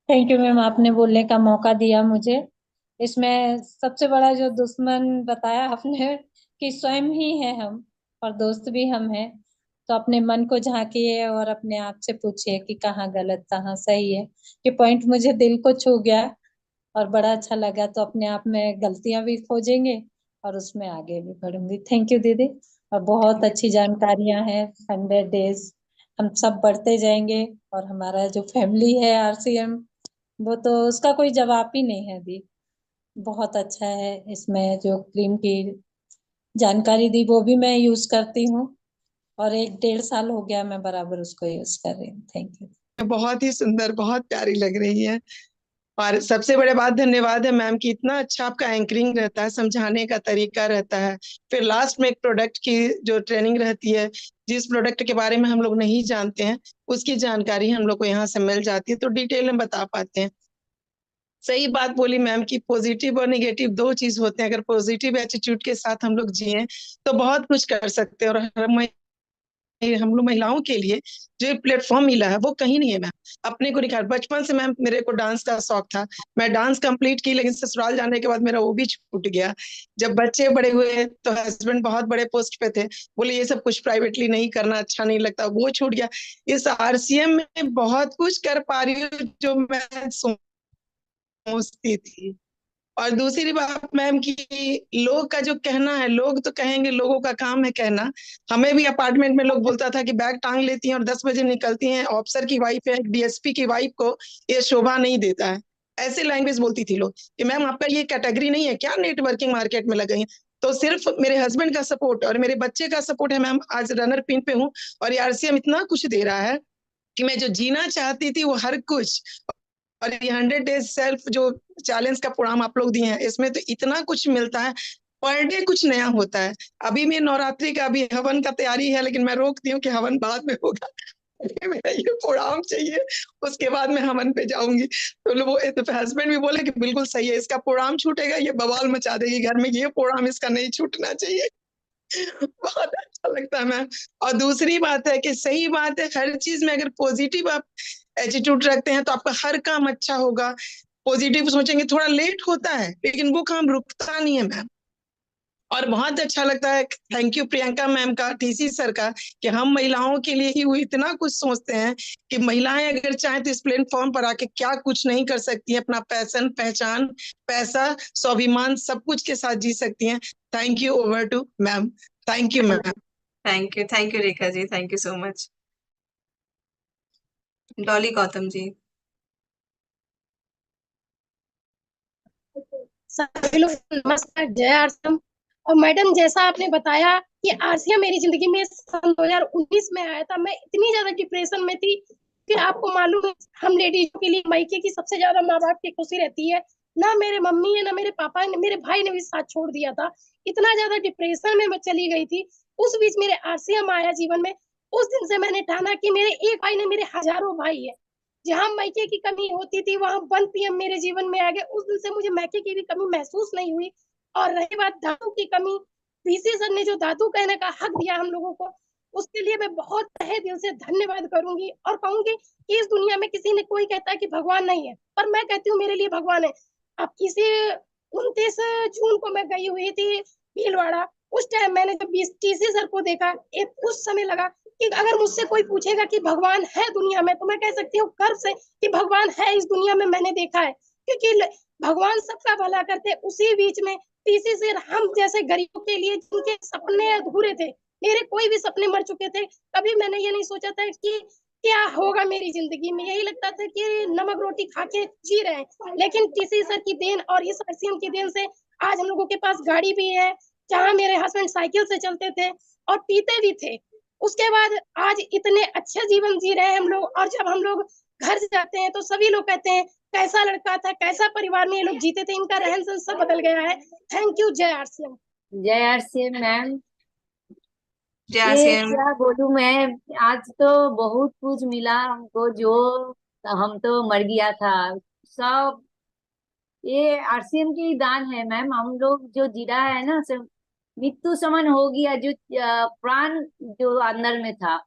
Thank you ma'am, आपने बोलने का मौका दिया मुझे। इसमें सबसे बड़ा जो दुश्मन बताया आपने कि स्वयं ही है हम, और दोस्त भी हम हैं। तो अपने मन को झांकिए और अपने आप से पूछिए कि कहाँ गलत कहाँ सही है। ये पॉइंट मुझे दिल को छू गया और बड़ा अच्छा लगा। तो अपने आप में गलतियां भी खोजेंगे और उसमें आगे भी बढ़ूंगी। थैंक यू दीदी। और बहुत अच्छी जानकारियां हैं। 100 डेज हम सब बढ़ते जाएंगे। और हमारा जो फैमिली है आरसीएम, वो तो उसका कोई जवाब ही नहीं है दी। बहुत अच्छा है। इसमें जो क्रीम की जानकारी दी वो भी मैं यूज करती हूँ, और 1 डेढ़ साल हो गया मैं बराबर उसको यूज कर रही हूँ। Thank you. बहुत ही सुंदर, बहुत प्यारी लग रही है। और सबसे बड़े बात धन्यवाद है मैम कि इतना अच्छा आपका एंकरिंग रहता है, समझाने का तरीका रहता है। फिर लास्ट में एक प्रोडक्ट की जो ट्रेनिंग रहती है, जिस प्रोडक्ट के बारे में हम लोग नहीं जानते हैं उसकी जानकारी हम लोग को यहाँ से मिल जाती है, तो डिटेल में बता पाते हैं। सही बात बोली मैम कि पॉजिटिव और निगेटिव दो चीज होते हैं। अगर पॉजिटिव एटीट्यूड के साथ हम लोग जिए तो बहुत कुछ कर सकते हैं। और हम लोग महिलाओं के लिए जो प्लेटफॉर्म मिला है वो कहीं नहीं है मैम। अपने को निखार, बचपन से मैम मेरे को डांस का शौक था। मैं डांस कंप्लीट की, लेकिन ससुराल जाने के बाद मेरा वो भी छूट गया। जब बच्चे बड़े हुए तो हस्बैंड बहुत बड़े पोस्ट पे थे, बोले ये सब कुछ प्राइवेटली नहीं करना, अच्छा नहीं लगता, वो छूट गया। इस आरसीएम में बहुत कुछ कर पा रही हूँ जो मैं सोचती थी। और दूसरी बात मैम की, लोग का जो कहना है, लोग तो कहेंगे, लोगों का काम है कहना। हमें भी अपार्टमेंट में लोग बोलता था कि बैग टांग लेती हैं और 10 बजे निकलती हैं, ऑफिसर की वाइफ है, डीएसपी की वाइफ को ये शोभा नहीं देता है। ऐसे लैंग्वेज बोलती थी लोग कि मैम आपका ये कैटेगरी नहीं है क्या, नेटवर्किंग मार्केट में लग गई हैं। तो सिर्फ मेरे हस्बैंड का सपोर्ट और मेरे बच्चे का सपोर्ट है मैम, आज रनर पिन पे हूँ। और ये आरसीएम इतना कुछ दे रहा है कि मैं जो जीना चाहती थी वो हर कुछ। और ये 100 डेज सेल्फ जो चैलेंज का प्रोग्राम आप लोग दिए हैं, इसमें तो इतना कुछ मिलता है। पर डे कुछ नया होता है। अभी मैं नवरात्रि का अभी हवन का तैयारी है, लेकिन मैं रोकती हूँ कि हवन बाद में होगा। मेरा ये प्रोग्राम चाहिए, उसके बाद मैं हवन पे जाऊंगी। तो लोग, तो हस्बैंड भी बोले कि बिल्कुल सही है, इसका प्रोग्राम छूटेगा ये बवाल मचा देगी घर में, ये प्रोग्राम इसका नहीं छूटना चाहिए। बहुत अच्छा लगता है मैम। और दूसरी बात है कि सही बात है, हर चीज में अगर पॉजिटिव आप एटीट्यूड रखते हैं तो आपका हर काम अच्छा होगा। पॉजिटिव सोचेंगे, थोड़ा लेट होता है लेकिन वो काम रुकता नहीं है मैम। और बहुत अच्छा लगता है, थैंक यू प्रियंका मैम का, टीसी सर का, कि हम महिलाओं के लिए ही वो इतना कुछ सोचते हैं कि महिलाएं अगर चाहें तो इस प्लेटफॉर्म पर आके क्या कुछ नहीं कर सकती है, अपना पैशन, पहचान, पैसा, स्वाभिमान सब कुछ के साथ जी सकती हैं। Thank you, over to ma'am. Thank you ma'am. Thank you Rekha ji, thank you so much. Dolly Gautam ji. सभी लोग नमस्कार, जय आरसीएम। और मैडम, जैसा आपने बताया कि आरसीएम मेरी जिंदगी में सन 2019 में आया था, मैं इतनी ज्यादा डिप्रेशन में थी कि आपको मालूम है, हम लेडीजों के लिए मायके की सबसे ज्यादा माँ बाप की खुशी रहती है। ना मेरे मम्मी है, ना मेरे पापा है, मेरे भाई ने भी साथ छोड़ दिया था। इतना ज्यादा डिप्रेशन में मैं चली गई थी। उस बीच मेरे आरसीएम आया जीवन में। उस दिन से मैंने ठाना कि मेरे एक भाई ने मेरे हजारों भाई है। जहाँ मायके की कमी होती थी वहां 1 PM मेरे जीवन में आ गए। उस दिन से मुझे मायके की भी कमी महसूस नहीं हुई। और रही बात दादू की कमी, पीसी सर ने जो दादू कहने का हक दिया हम लोगों को, उसके लिए मैं बहुत तहे दिल से धन्यवाद करूंगी। और कहूंगी कि इस दुनिया में किसी ने कोई कहता है कि भगवान नहीं है, पर मैं कहती हूँ मेरे लिए भगवान है। अब किसी 29 जून को मैं गई हुई थी भीलवाड़ा। उस टाइम मैंने जब टीसी सर को देखा, एक उस समय लगा कि अगर मुझसे कोई पूछेगा कि भगवान है दुनिया में, तो मैं कह सकती हूँ गर्व से कि भगवान है इस दुनिया में, मैंने देखा है। क्योंकि भगवान सबका भला करते। उसी बीच में टीसी से हम जैसे गरीबों के लिए जिनके सपने अधूरे थे, मेरे कोई भी सपने मर चुके थे, कभी मैंने ये नहीं सोचा था कि क्या होगा मेरी जिंदगी में। यही लगता था कि नमक रोटी खा के जी रहे हैं। लेकिन टीसी सर की देन और इस आरसीएम की देन से आज हम लोगों के पास गाड़ी भी है। जहाँ मेरे हस्बैंड साइकिल से चलते थे और पीते भी थे, उसके बाद आज इतने अच्छा जीवन जी रहे हैं हम लोग। और जब हम लोग घर जाते हैं तो सभी लोग कहते हैं कैसा लड़का था, कैसा परिवार में ये लोग जीते थे, इनका रहन सहन सब बदल गया है। थैंक यू, जय आरसीएम। जय आरसीएम मैम। जय ये आरसीएम। क्या बोलूं मैं, आज तो बहुत कुछ मिला हमको, जो हम तो मर गया था सब। ये आरसीएम की दान है मैम। हम लोग जो जीरा है ना, सब मृत्यु समान हो गया, जो प्राण जो अंदर में था,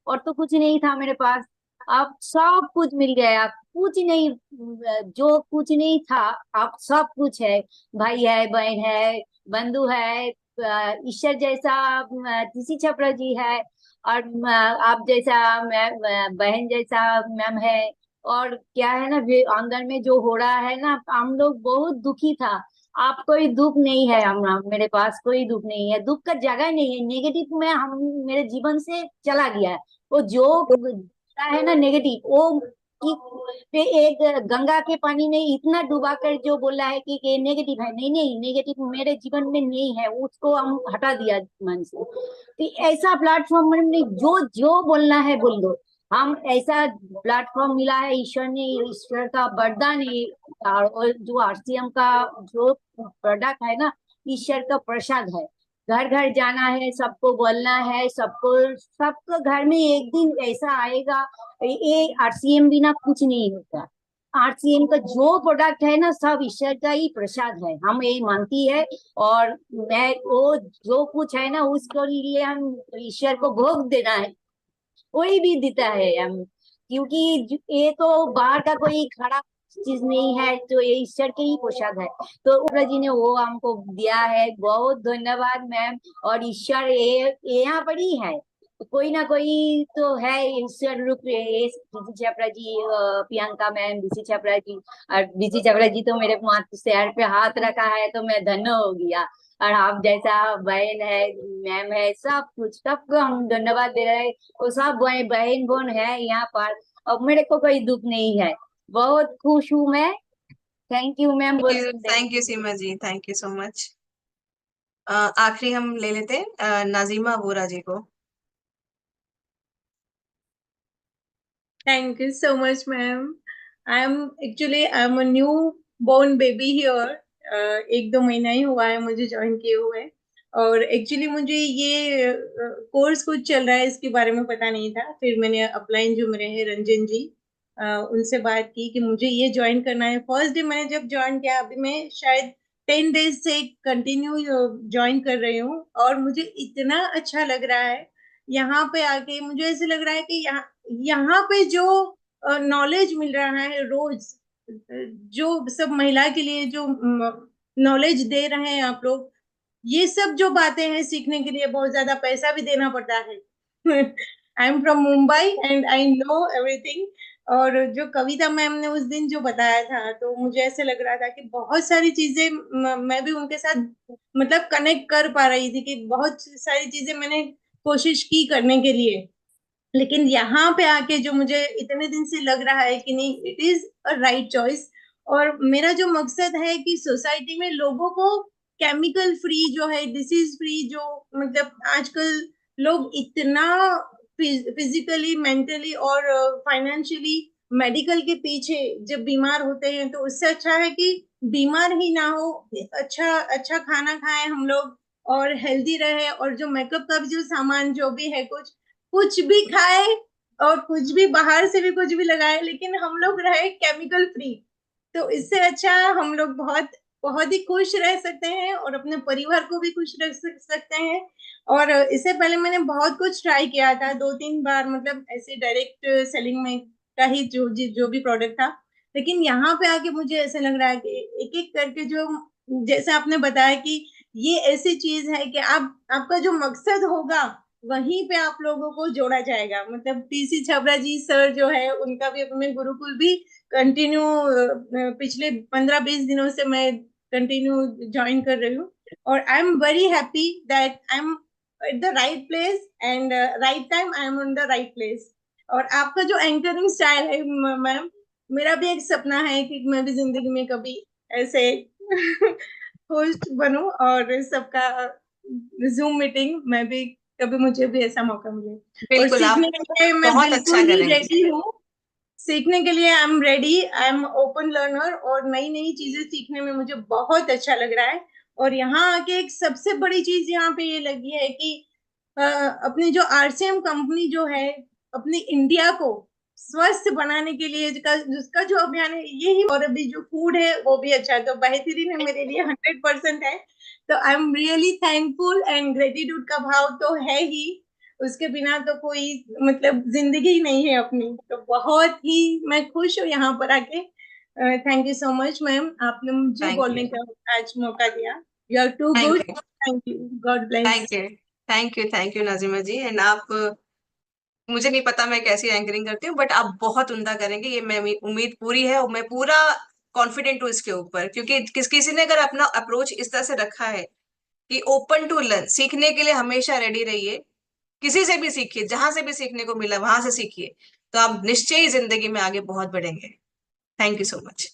और तो कुछ नहीं था मेरे पास। अब सब कुछ मिल गया। कुछ नहीं, जो कुछ नहीं था अब सब कुछ है। भाई है, बहन है, बंधु है, ईश्वर जैसा टीसी छपरा जी है, और आप जैसा मैम, बहन जैसा मैम है। और क्या है ना, अंदर में जो हो रहा है ना, हम लोग बहुत दुखी था। आप कोई दुख नहीं है, हम मेरे पास कोई दुख नहीं है, दुख का जगह नहीं है। नेगेटिव में हम मेरे जीवन से चला गया है। वो जो है ना नेगेटिव, वो कि पे एक गंगा के पानी में इतना डुबा कर जो बोला है कि नेगेटिव है, नहीं नहीं, नेगेटिव मेरे जीवन में नहीं है, उसको हम हटा दिया मन से। तो ऐसा प्लेटफॉर्म में जो जो बोलना है बोल दो। हम ऐसा प्लेटफॉर्म मिला है, ईश्वर ने, ईश्वर का वरदान है। और जो आरसीएम का जो प्रोडक्ट है ना, ईश्वर का प्रसाद है। घर घर जाना है, सबको बोलना है, सबको सबको घर में एक दिन ऐसा आएगा। ये आरसीएम बिना कुछ नहीं होता। आरसीएम का जो प्रोडक्ट है ना, सब ईश्वर का ही प्रसाद है, हम ये मानती है। और मैं वो जो कुछ है ना, उसके लिए हम ईश्वर को भोग देना है, वही भी देता है हम। क्योंकि ये तो बाहर का कोई खराब चीज नहीं है, तो ये ईश्वर के ही प्रसाद है। तो ऊपर जी ने वो हमको दिया है, बहुत धन्यवाद मैम। और ईश्वर ये यहाँ पर ही है, कोई ना कोई तो है ईश्वर रूप। ये बीसी छाबड़ा जी, प्रियंका मैम, बीसी छाबड़ा जी। और बीसी छाबड़ा जी तो मेरे माथे सर पे हाथ रखा है तो मैं धन्य हो गया। और आप जैसा बहन है, मैम है, सब कुछ सबको हम धन्यवाद दे रहे हैं। वो सब बहन बहन है यहाँ पर। अब मेरे को कोई दुख नहीं है, बहुत खुश हूँ मैं। Thank you ma'am, thank you Seema ji, thank you so much. आखिरी हम ले लेते हैं नाजिमा वोरा जी को। Thank you so much, ma'am. I'm a new born baby here. 1-2 महीना ही हुआ है मुझे ज्वाइन किए हुए। और एक्चुअली मुझे ये कोर्स कुछ चल रहा है इसके बारे में पता नहीं था। फिर मैंने अपलाइन जो मेरे हैं रंजन जी, उनसे बात की कि मुझे ये ज्वाइन करना है। फर्स्ट डे मैंने जब ज्वाइन किया, अभी मैं शायद 10 डेज से कंटिन्यू ज्वाइन कर रही हूँ, और मुझे इतना अच्छा लग रहा है यहाँ पे आके। मुझे ऐसे लग रहा है कि यहाँ पे जो नॉलेज मिल रहा है रोज, जो सब महिला के लिए जो नॉलेज दे रहे हैं आप लोग, ये सब जो बातें हैं सीखने के लिए बहुत ज्यादा पैसा भी देना पड़ता है। I am from Mumbai and I know everything. और जो कविता मैम ने उस दिन जो बताया था, तो मुझे ऐसे लग रहा था कि बहुत सारी चीजें मैं भी उनके साथ मतलब कनेक्ट कर पा रही थी, कि बहुत सारी चीजें मैंने कोशिश की करने के लिए। लेकिन यहाँ पे आके जो मुझे इतने दिन से लग रहा है कि नहीं, it is a right choice. और मेरा जो मकसद है कि सोसाइटी में लोगों को केमिकल फ्री जो है, डिसीज फ्री जो, मतलब आजकल लोग इतना फिजिकली, मेंटली और फाइनेंशियली मेडिकल के पीछे जब बीमार होते हैं, तो उससे अच्छा है कि बीमार ही ना हो, अच्छा अच्छा खाना खाएं हम लोग, और हेल्दी रहे। और जो मेकअप का भी जो सामान जो भी है, कुछ कुछ भी खाए और कुछ भी बाहर से भी कुछ भी लगाए, लेकिन हम लोग रहे केमिकल फ्री। तो इससे अच्छा हम लोग बहुत बहुत ही खुश रह सकते हैं, और अपने परिवार को भी खुश रख सकते हैं। और इससे पहले मैंने बहुत कुछ ट्राई किया था, 2-3 बार, मतलब ऐसे डायरेक्ट सेलिंग में का ही जो भी प्रोडक्ट था। लेकिन यहाँ पे आके मुझे ऐसे लग रहा है कि एक एक करके जो, जैसे आपने बताया कि ये ऐसी चीज है कि आप आपका जो मकसद होगा वहीं पे आप लोगों को जोड़ा जाएगा। मतलब टीसी छबरा जी सर जो है, उनका भी अपने गुरुकुल भी कंटिन्यू पिछले 15-20 दिनों से मैं कंटिन्यू ज्वाइन कर रही हूँ। और I am very happy that I am at the right place and right time, I am on the right place. और आपका जो एंकरिंग स्टाइल है मैम, मेरा भी एक सपना है कि मैं भी जिंदगी में कभी ऐसे होस्ट बनूं, और सबका जूम मीटिंग मैं भी, कभी मुझे भी ऐसा मौका मिले। और बिल्कुल, आप सीखने के लिए मैं बहुत बिल्कुल अच्छा ही करेंगे। रेडी हूँ। सीखने के लिए I am ready, I am open learner, और नई नई चीजें सीखने में मुझे बहुत अच्छा लग रहा है। और यहाँ आके एक सबसे बड़ी चीज यहाँ पे ये लगी है कि अपनी जो आरसीएम कंपनी जो है, अपनी इंडिया को स्वस्थ बनाने के लिए जिसका जो अभियान है यही। और अभी जो फूड है वो भी अच्छा है, तो बेहतरीन है मेरे लिए, 100% है। तो I am really thankful, and gratitude का भाव तो है ही। उसके बिना तो कोई मतलब जिंदगी ही नहीं है अपनी। तो बहुत ही मैं खुश हूँ यहाँ पर आके। Thank you so much ma'am, आपने मुझे थैंक बोलने यू, का आज मौका दिया। You are to thank good. You, thank you, God bless. Thank you, thank you Najima ji. And आप, मुझे नहीं पता मैं कैसी एंकरिंग करती हूँ, बट आप बहुत उम्दा करेंगे, ये मैं उम्मीद पूरी है, और मैं पूरा कॉन्फिडेंट हूँ इसके ऊपर, क्योंकि किसी ने अगर अपना अप्रोच इस तरह से रखा है कि ओपन टू लर्न, सीखने के लिए हमेशा रेडी रहिए, किसी से भी सीखिए, जहां से भी सीखने को मिला वहां से सीखिए, तो आप निश्चय ही जिंदगी में आगे बहुत बढ़ेंगे। Thank you so much.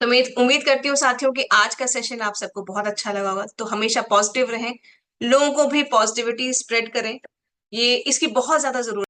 तो मैं उम्मीद करती हूँ साथियों कि आज का सेशन आप सबको बहुत अच्छा लगा होगा। तो हमेशा पॉजिटिव रहें, लोगों को भी पॉजिटिविटी स्प्रेड करें, ये इसकी बहुत ज्यादा जरूरत